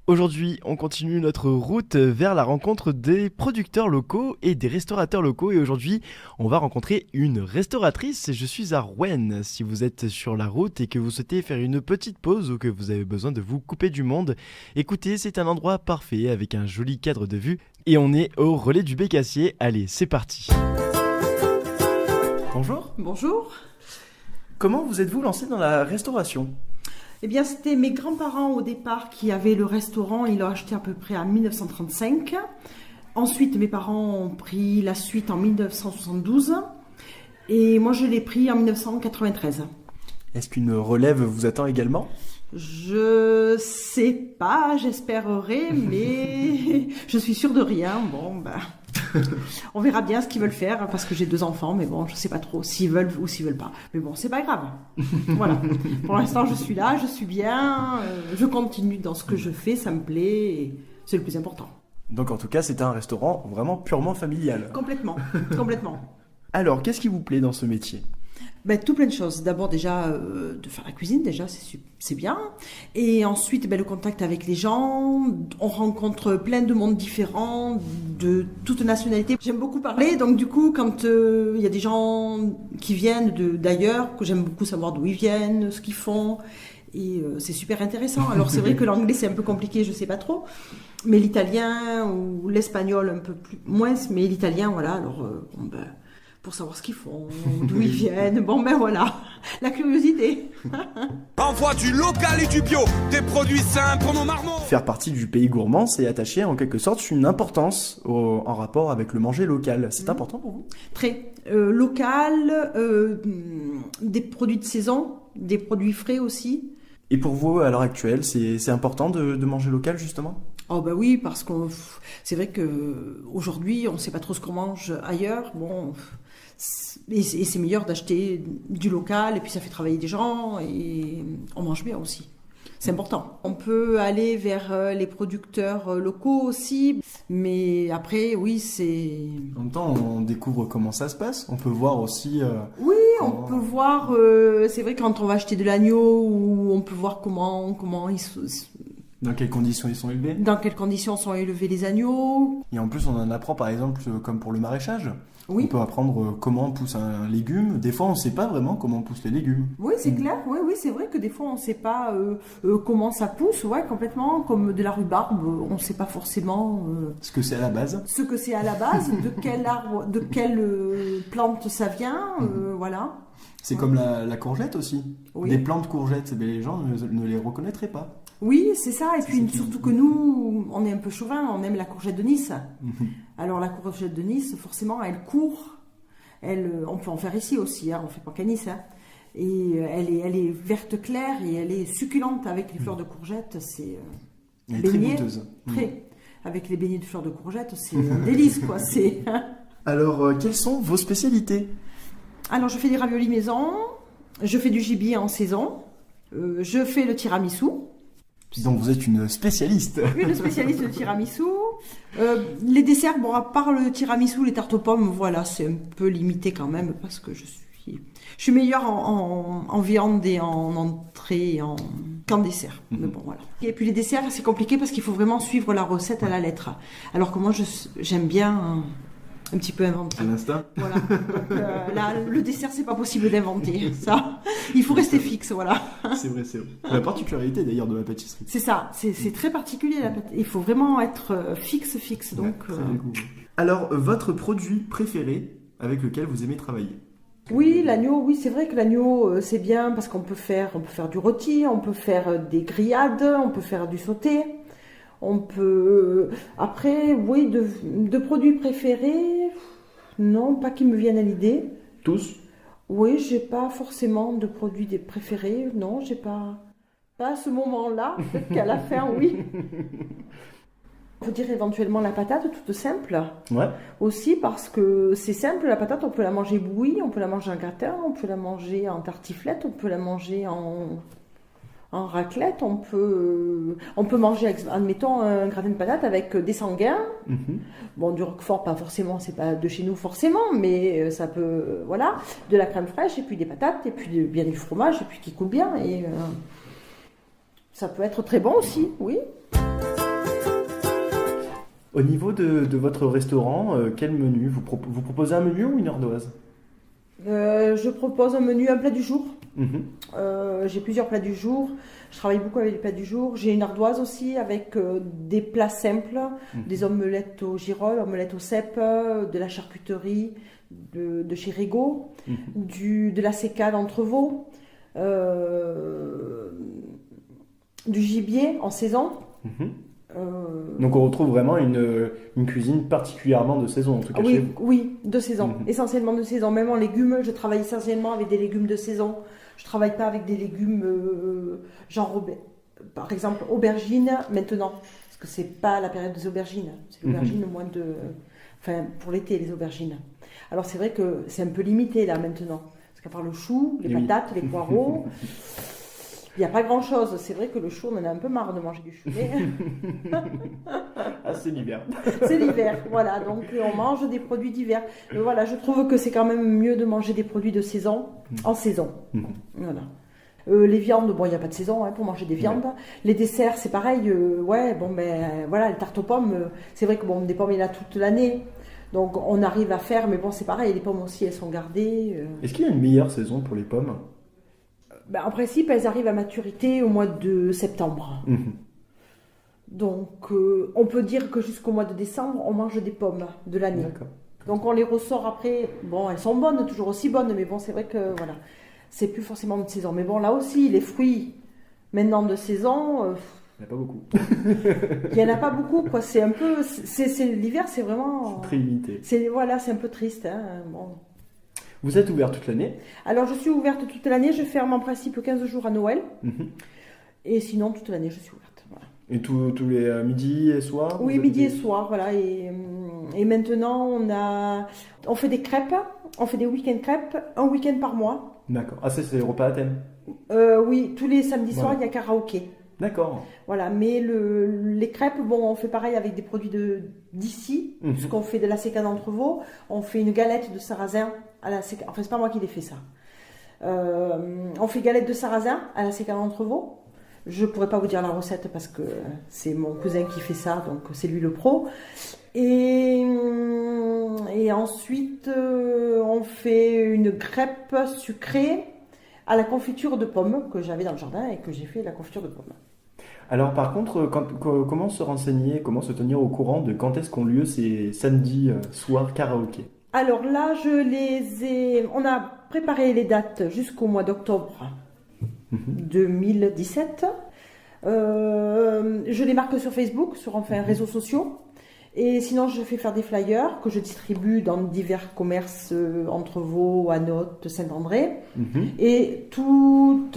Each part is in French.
Aujourd'hui, on continue notre route vers la rencontre des producteurs locaux et des restaurateurs locaux. Et aujourd'hui, on va rencontrer une restauratrice. Je suis à Rouen. Si vous êtes sur la route et que vous souhaitez faire une petite pause ou que vous avez besoin de vous couper du monde, écoutez, c'est un endroit parfait avec un joli cadre de vue. Et on est au relais du Bécassier. Allez, c'est parti. Bonjour. Bonjour. Comment vous êtes-vous lancé dans la restauration ? Eh bien, c'était mes grands-parents au départ qui avaient le restaurant. Ils l'ont acheté à peu près en 1935. Ensuite, mes parents ont pris la suite en 1972. Et moi, je l'ai pris en 1993. Est-ce qu'une relève vous attend également ? Je sais pas, j'espérerais, mais je suis sûre de rien. On verra bien ce qu'ils veulent faire, parce que j'ai 2 enfants, mais bon, je sais pas trop s'ils veulent ou s'ils veulent pas. Mais bon, c'est pas grave. Voilà. Pour l'instant, je suis là, je suis bien, je continue dans ce que je fais, ça me plaît, et c'est le plus important. Donc en tout cas, c'est un restaurant vraiment purement familial. Complètement. Alors, qu'est-ce qui vous plaît dans ce métier ? Tout plein de choses. D'abord déjà de faire la cuisine, déjà c'est bien. Et ensuite le contact avec les gens. On rencontre plein de mondes différents, de toutes nationalités. J'aime beaucoup parler, donc du coup quand il y a des gens qui viennent d'ailleurs, que j'aime beaucoup savoir d'où ils viennent, ce qu'ils font. Et c'est super intéressant. Alors c'est vrai que l'anglais c'est un peu compliqué, je sais pas trop. Mais l'italien ou l'espagnol un peu plus moins, mais l'italien voilà. Alors pour savoir ce qu'ils font, d'où ils viennent. Voilà, la curiosité. Envoie du local et du bio, des produits sains pour nos marmots. Faire partie du pays gourmand, c'est attacher en quelque sorte une importance en rapport avec le manger local. C'est important pour vous ? Très local, des produits de saison, des produits frais aussi. Et pour vous, à l'heure actuelle, c'est important de manger local justement ? Oh oui, parce que c'est vrai que aujourd'hui, on ne sait pas trop ce qu'on mange ailleurs. Et c'est meilleur d'acheter du local, et puis ça fait travailler des gens, et on mange bien aussi. C'est important. On peut aller vers les producteurs locaux aussi, mais après, oui, c'est... En même temps, on découvre comment ça se passe. On peut voir aussi... Oui, on peut voir... c'est vrai, quand on va acheter de l'agneau, on peut voir comment ils... Dans quelles conditions ils sont élevés ? Dans quelles conditions sont élevés les agneaux ? Et en plus, on en apprend par exemple, comme pour le maraîchage. Oui. On peut apprendre comment pousse un légume. Des fois, on ne sait pas vraiment comment poussent les légumes. Oui, c'est clair. Oui, c'est vrai que des fois, on ne sait pas comment ça pousse. Ouais, complètement. Comme de la rhubarbe, on ne sait pas forcément... Ce que c'est à la base. Ce que c'est à la base, de quel arbre, de quelle plante ça vient, voilà. C'est comme la courgette aussi. Oui. Des plantes courgettes, les gens ne les reconnaîtraient pas. Oui, c'est ça. Et puis surtout que nous, on est un peu chauvin, on aime la courgette de Nice. Alors la courgette de Nice, forcément, elle court. On peut en faire ici aussi, on ne fait pas qu'à Nice. Et elle est verte claire et elle est succulente avec les fleurs de courgette. Elle est très goûteuse. Très. Avec les beignets de fleurs de courgette, c'est un délice, quoi. Alors, quelles sont vos spécialités ? Alors, je fais des raviolis maison, je fais du gibier en saison, je fais le tiramisu. Donc vous êtes une spécialiste. Une spécialiste de tiramisu. Les desserts, à part le tiramisu, les tartes aux pommes, voilà, c'est un peu limité quand même parce que je suis meilleure en viande et en entrée qu'en dessert. Mais bon, voilà. Et puis les desserts, c'est compliqué parce qu'il faut vraiment suivre la recette à la lettre. Alors que moi, j'aime bien un petit peu inventer. À l'instinct. Voilà. Donc, là, le dessert, c'est pas possible d'inventer. Ça, il faut rester fixe, voilà. C'est vrai. La particularité d'ailleurs de la pâtisserie. C'est ça. C'est très particulier la pâtisserie. Il faut vraiment être fixe. Donc. Alors, votre produit préféré avec lequel vous aimez travailler ? Oui, l'agneau. Oui, c'est vrai que l'agneau, c'est bien parce qu'on peut faire du rôti, on peut faire des grillades, on peut faire du sauté. On peut... Après, oui, de produits préférés, non, pas qui me viennent à l'idée. Tous ? Oui, j'ai pas forcément de produits préférés. Non, j'ai pas à ce moment-là. Peut-être qu'à la fin, oui. On peut dire éventuellement la patate, toute simple. Ouais. Aussi parce que c'est simple, la patate, on peut la manger bouillie, on peut la manger en gratin, on peut la manger en tartiflette, on peut la manger en raclette, on peut manger, admettons, un gratin de patates avec des sanguins. Bon, du roquefort, pas forcément, c'est pas de chez nous forcément, mais ça peut, voilà, de la crème fraîche, et puis des patates, et puis bien du fromage, et puis qui coule bien, et ça peut être très bon aussi, oui. Au niveau de votre restaurant, quel menu vous proposez un menu ou une ardoise? Je propose un menu, un plat du jour. Mhm. J'ai plusieurs plats du jour. Je travaille beaucoup avec les plats du jour. J'ai une ardoise aussi avec des plats simples, des omelettes au girolles, omelettes au cèpe, de la charcuterie de chez Rigaud, de la sécade d'entreveau, du gibier en saison. Mhm. Donc on retrouve vraiment une cuisine particulièrement de saison, en tout cas chez Oui, vous. oui, de saison, essentiellement de saison. Même en légumes, je travaille essentiellement avec des légumes de saison. Je travaille pas avec des légumes par exemple aubergines maintenant, parce que c'est pas la période des aubergines. C'est l'aubergine au mois de, enfin pour l'été les aubergines. Alors c'est vrai que c'est un peu limité là maintenant, parce qu'à part le chou, les patates, les poireaux. Il n'y a pas grand-chose. C'est vrai que le chou, on en a un peu marre de manger du chou. Mais... Ah, c'est l'hiver. C'est l'hiver, voilà. Donc, on mange des produits d'hiver. Mais voilà, je trouve que c'est quand même mieux de manger des produits de saison, en saison. Voilà. Les viandes, bon, il n'y a pas de saison pour manger des viandes. Ouais. Les desserts, c'est pareil. Voilà, les tartes aux pommes, c'est vrai que bon, des pommes, il y en a toute l'année. Donc, on arrive à faire, mais bon, c'est pareil. Les pommes aussi, elles sont gardées. Est-ce qu'il y a une meilleure saison pour les pommes? En principe, elles arrivent à maturité au mois de septembre. Donc, on peut dire que jusqu'au mois de décembre, on mange des pommes de l'année. D'accord. Donc, on les ressort après. Bon, elles sont bonnes, toujours aussi bonnes, mais bon, c'est vrai que voilà, c'est plus forcément de saison. Mais bon, là aussi, les fruits maintenant de saison, il n'y en a pas beaucoup. Il n'y en a pas beaucoup, quoi. C'est un peu, l'hiver, c'est vraiment. C'est très limité. C'est un peu triste. Bon. Vous êtes ouvert toute l'année? Alors, je suis ouverte toute l'année. Je ferme en principe 15 jours à Noël. Et sinon, toute l'année, je suis ouverte. Voilà. Et tous les midis et soirs? Oui, midi et soir, voilà. Et maintenant, on fait des crêpes. On fait des week-end crêpes, un week-end par mois. D'accord. Ah, ça, c'est les repas à thème? Oui, tous les samedis soirs, il y a karaoké. D'accord. Voilà, mais les crêpes, bon, on fait pareil avec des produits d'ici, puisqu'on fait de la sécade d'entrevaux, on fait une galette de sarrasin à la sécade. Enfin, c'est pas moi qui l'ai fait ça. On fait galette de sarrasin à la sécade d'entrevaux. Je pourrais pas vous dire la recette parce que c'est mon cousin qui fait ça, donc c'est lui le pro. Et ensuite, on fait une crêpe sucrée à la confiture de pommes que j'avais dans le jardin et que j'ai fait la confiture de pommes. Alors par contre, comment se renseigner, comment se tenir au courant de quand est-ce qu'ont lieu ces samedis soirs karaoké? Alors là, on a préparé les dates jusqu'au mois d'octobre 2017. Je les marque sur Facebook, sur réseaux sociaux. Et sinon, je fais faire des flyers que je distribue dans divers commerces Entrevaux, Anote, Saint-André. Et une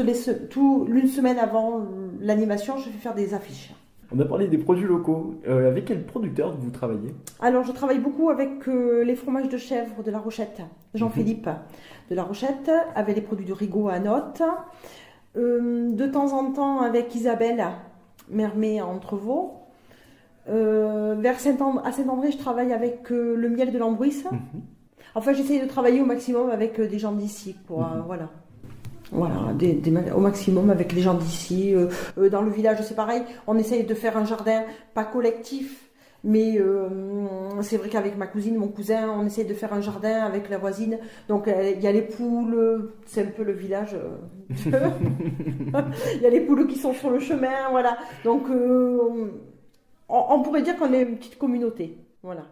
semaine avant l'animation, je fais faire des affiches. On a parlé des produits locaux. Avec quel producteur vous travaillez? Alors, je travaille beaucoup avec les fromages de chèvre de La Rochette, Jean-Philippe de La Rochette, avec les produits de Rigaud à Anote. De temps en temps avec Isabelle Mermet à Entrevaux. À Saint-André, je travaille avec le miel de l'Ambruisse. Enfin, j'essaye de travailler au maximum avec des gens d'ici, quoi. Voilà. Voilà, au maximum avec les gens d'ici. Dans le village, c'est pareil. On essaye de faire un jardin, pas collectif, mais c'est vrai qu'avec ma cousine, mon cousin, on essaye de faire un jardin avec la voisine. Donc, il y a les poules, c'est un peu le village. Il y a les poules qui sont sur le chemin, voilà. Donc, on pourrait dire qu'on est une petite communauté, voilà.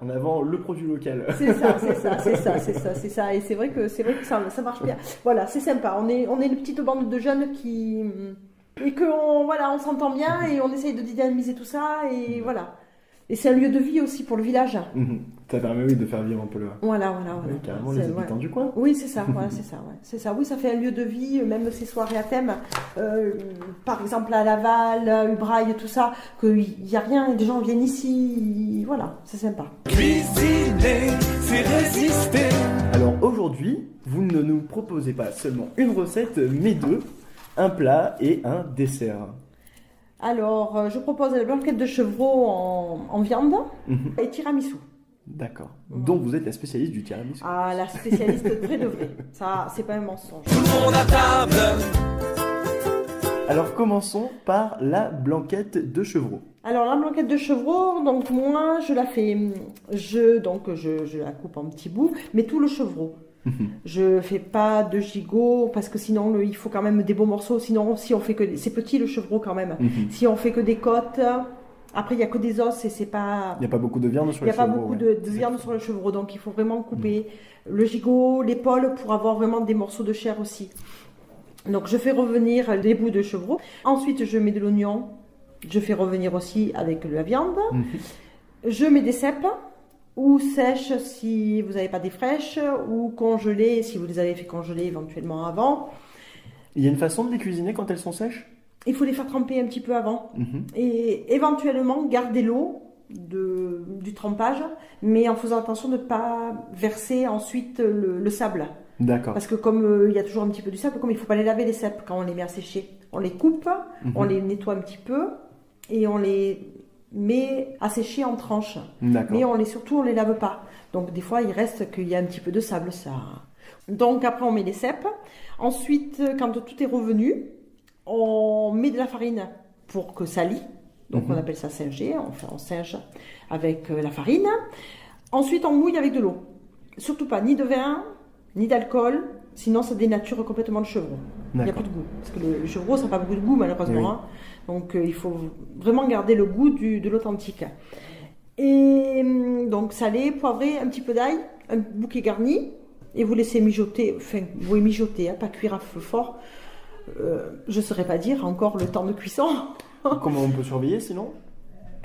En avant le produit local. C'est ça. Et c'est vrai que ça marche bien. Voilà, c'est sympa. On est une petite bande de jeunes et on s'entend bien et on essaye de dynamiser tout ça et voilà. Et c'est un lieu de vie aussi pour le village. Ça permet de faire vivre un peu le. Voilà. Oui, carrément les habitants du coin. Oui, c'est ça. Voilà, c'est ça. Oui, ça fait un lieu de vie, même ces soirées à thème. Par exemple à Laval, Ubraille, tout ça, qu'il n'y a rien, des gens viennent ici. Voilà, c'est sympa. Cuisiner, c'est résister. Alors aujourd'hui, vous ne nous proposez pas seulement une recette, mais deux, un plat et un dessert. Alors, je propose la blanquette de chevreau en viande et tiramisu. D'accord. Donc vous êtes la spécialiste du tiramisu. Ah, la spécialiste vrai de vrai. Ça, c'est pas un mensonge. Tout le monde à table. Alors commençons par la blanquette de chevreau. Alors la blanquette de chevreau, donc moi je la fais, je la coupe en petits bouts, mais tout le chevreau. Je fais pas de gigot parce que sinon il faut quand même des beaux morceaux. Sinon si on fait que c'est petit le chevreau quand même. Si on fait que des côtes, après il y a que des os et c'est pas. Il n'y a pas beaucoup de viande sur le chevreau. Il n'y a pas beaucoup de viande sur le chevreau, donc il faut vraiment couper le gigot, l'épaule pour avoir vraiment des morceaux de chair aussi. Donc je fais revenir les bouts de chevreau. Ensuite je mets de l'oignon. Je fais revenir aussi avec la viande. Je mets des cèpes, ou sèches si vous n'avez pas des fraîches, ou congelées si vous les avez fait congeler éventuellement avant. Il y a une façon de les cuisiner quand elles sont sèches? Il faut les faire tremper un petit peu avant. Et éventuellement garder l'eau du trempage, mais en faisant attention de ne pas verser ensuite le sable. D'accord. Parce que comme il y a toujours un petit peu du sable, comme il ne faut pas les laver les cèpes quand on les met à sécher. On les coupe, on les nettoie un petit peu, et on les met à sécher en tranches. D'accord. Mais on les lave pas. Donc des fois il reste qu'il y a un petit peu de sable, ça. Donc après on met les cèpes. Ensuite quand tout est revenu, on met de la farine pour que ça lie. Donc on appelle ça singer, on singe avec la farine. Ensuite on mouille avec de l'eau. Surtout pas ni de vin, ni d'alcool, sinon ça dénature complètement le chevreau. Il n'y a plus de goût. Parce que le chevreau, ça n'a pas beaucoup de goût, malheureusement. Oui. Hein. Donc, il faut vraiment garder le goût de l'authentique. Et donc, salé, poivré, un petit peu d'ail, un bouquet garni. Et vous laissez mijoter, vous mijoter, hein, pas cuire à feu fort. Je ne saurais pas dire encore le temps de cuisson. Comment on peut surveiller sinon?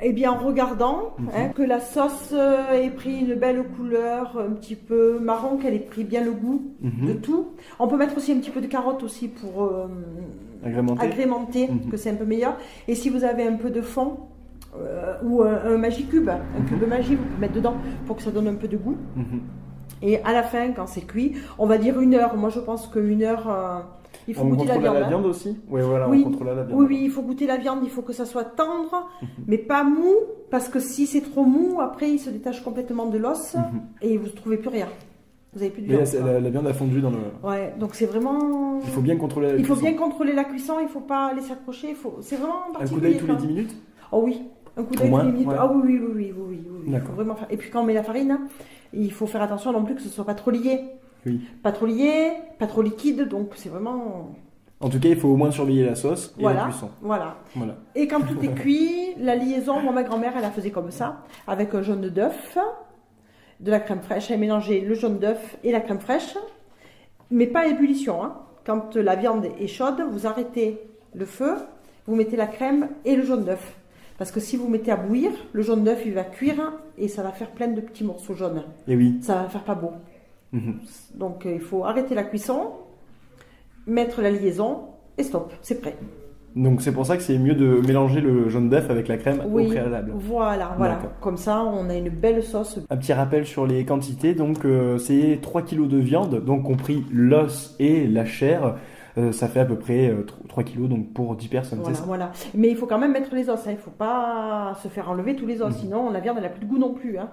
Eh bien, en regardant que la sauce ait pris une belle couleur, un petit peu marron, qu'elle ait pris bien le goût de tout. On peut mettre aussi un petit peu de carotte aussi pour agrémenter que c'est un peu meilleur. Et si vous avez un peu de fond ou un Magicube, un cube Magie, vous pouvez mettre dedans pour que ça donne un peu de goût. Et à la fin, quand c'est cuit, on va dire 1 heure. Moi, je pense que 1 heure... il faut goûter la viande. La viande aussi? Oui, voilà, oui, on contrôle la viande. Oui, il faut goûter la viande, il faut que ça soit tendre, mais pas mou, parce que si c'est trop mou, après il se détache complètement de l'os et vous ne trouvez plus rien. Vous n'avez plus de viande. La viande a fondu dans le... Ouais, donc c'est vraiment... Il faut bien contrôler la cuisson. Il faut bien contrôler la cuisson, il ne faut pas laisser accrocher, c'est vraiment particulier. Un coup d'œil tous les 10 minutes? Oh oui, un coup d'œil tous les 10 minutes. Ouais. Ah oui. Il faut vraiment faire... Et puis quand on met la farine, il faut faire attention non plus que ce ne soit pas trop lié. Oui. Pas trop lié, pas trop liquide, donc c'est vraiment... En tout cas, il faut au moins surveiller la sauce et la cuisson. Voilà. Et quand tout est cuit, la liaison, moi, ma grand-mère, elle la faisait comme ça, avec un jaune d'œuf, de la crème fraîche. Elle mélangeait le jaune d'œuf et la crème fraîche, mais pas à ébullition. Hein. Quand la viande est chaude, vous arrêtez le feu, vous mettez la crème et le jaune d'œuf. Parce que si vous mettez à bouillir, le jaune d'œuf, il va cuire et ça va faire plein de petits morceaux jaunes. Et oui. Ça va faire pas beau. Donc, il faut arrêter la cuisson, mettre la liaison et stop, c'est prêt. Donc c'est pour ça que c'est mieux de mélanger le jaune d'œuf avec la crème au préalable. Voilà. Comme ça, on a une belle sauce. Un petit rappel sur les quantités, donc c'est 3 kg de viande, donc compris l'os et la chair. Ça fait à peu près 3 kg donc pour 10 personnes, c'est ça? Voilà. Mais il faut quand même mettre les os, hein. Il ne faut pas se faire enlever tous les os, sinon la viande elle n'a plus de goût non plus. Hein.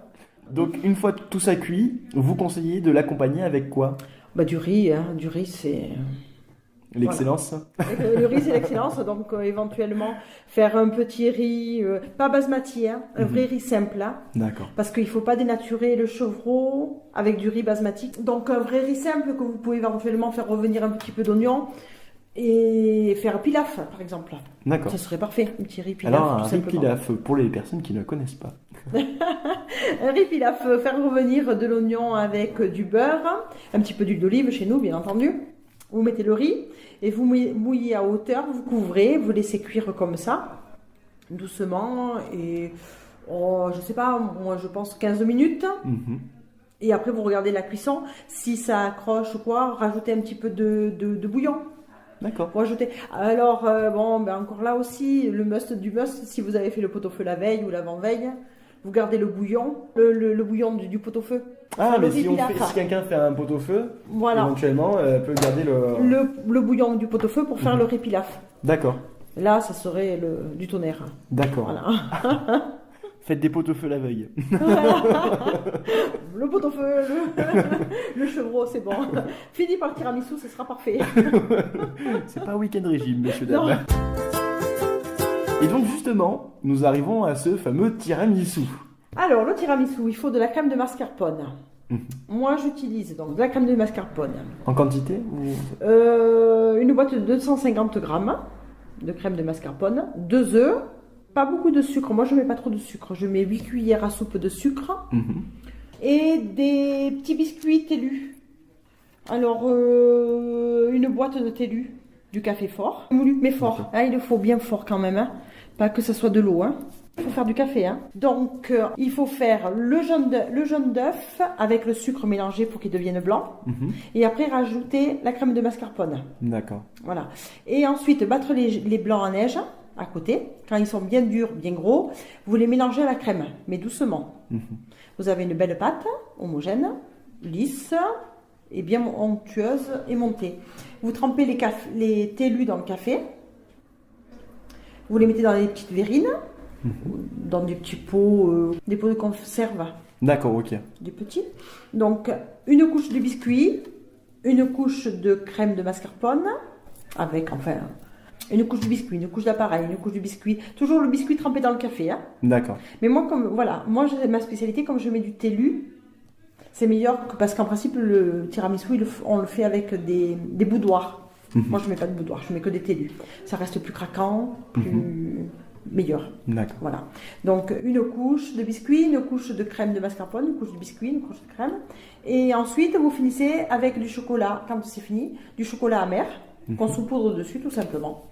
Donc une fois tout ça cuit, vous conseillez de l'accompagner avec quoi? Du riz, hein. Du riz c'est... L'excellence. Voilà. Le riz c'est l'excellence, donc éventuellement faire un petit riz, pas basmati, hein, un vrai riz simple. Hein, d'accord. Parce qu'il ne faut pas dénaturer le chevreau avec du riz basmati. Donc un vrai riz simple que vous pouvez éventuellement faire revenir un petit peu d'oignon et faire pilaf par exemple. D'accord. Ça serait parfait, un petit riz pilaf. Alors un riz pilaf pour les personnes qui ne connaissent pas. Un riz pilaf, faire revenir de l'oignon avec du beurre, un petit peu d'huile d'olive chez nous bien entendu. Vous mettez le riz et vous mouillez à hauteur, vous couvrez, vous laissez cuire comme ça, doucement, et je sais pas, moi je pense 15 minutes. Et après vous regardez la cuisson, si ça accroche ou quoi, rajoutez un petit peu de bouillon. D'accord. Pour ajouter. Alors, encore là aussi, le must du must, si vous avez fait le pot-au-feu la veille ou l'avant-veille, vous gardez le bouillon, le bouillon du pot-au-feu. Ah, mais si quelqu'un fait un pot-au-feu, éventuellement, peut garder le bouillon du pot-au-feu pour faire le riz pilaf. D'accord. Là, ça serait du tonnerre. D'accord. Voilà. Faites des pot-au-feu la veille. Le pot-au-feu, le chevreau, c'est bon. Fini par le tiramisu, ce sera parfait. C'est pas un week-end régime, messieurs dames. Et donc justement, nous arrivons à ce fameux tiramisu. Alors, le tiramisu, il faut de la crème de mascarpone. Moi, j'utilise donc de la crème de mascarpone. En quantité Une boîte de 250 grammes de crème de mascarpone, 2 œufs, pas beaucoup de sucre. Moi, je ne mets pas trop de sucre. Je mets 8 cuillères à soupe de sucre et des petits biscuits TELU. Alors, une boîte de TELU, du café fort, moulu, mais fort. Hein, il le faut bien fort quand même, hein. Pas que ce soit de l'eau. Hein. Il faut faire du café. Hein. Donc, il faut faire le jaune d'œuf avec le sucre mélangé pour qu'il devienne blanc. Et après, rajouter la crème de mascarpone. D'accord. Voilà. Et ensuite, battre les blancs en neige à côté. Quand ils sont bien durs, bien gros, vous les mélangez à la crème, mais doucement. Vous avez une belle pâte, homogène, lisse et bien onctueuse et montée. Vous trempez les TELU dans le café. Vous les mettez dans des petites verrines, dans des petits pots, des pots de conserve. D'accord, ok. Des petits. Donc, une couche de biscuit, une couche de crème de mascarpone, avec, enfin, une couche de biscuit, une couche d'appareil, une couche de biscuit. Toujours le biscuit trempé dans le café. Hein. D'accord. Mais moi, moi, ma spécialité, comme je mets du TELU, c'est meilleur parce qu'en principe, le tiramisu, on le fait avec des boudoirs. Moi, je ne mets pas de boudoir, je mets que des TELU. Ça reste plus craquant, plus meilleur. D'accord. Voilà. Donc, une couche de biscuit, une couche de crème de mascarpone, une couche de biscuit, une couche de crème. Et ensuite, vous finissez avec du chocolat, quand c'est fini, du chocolat amer, qu'on saupoudre dessus, tout simplement.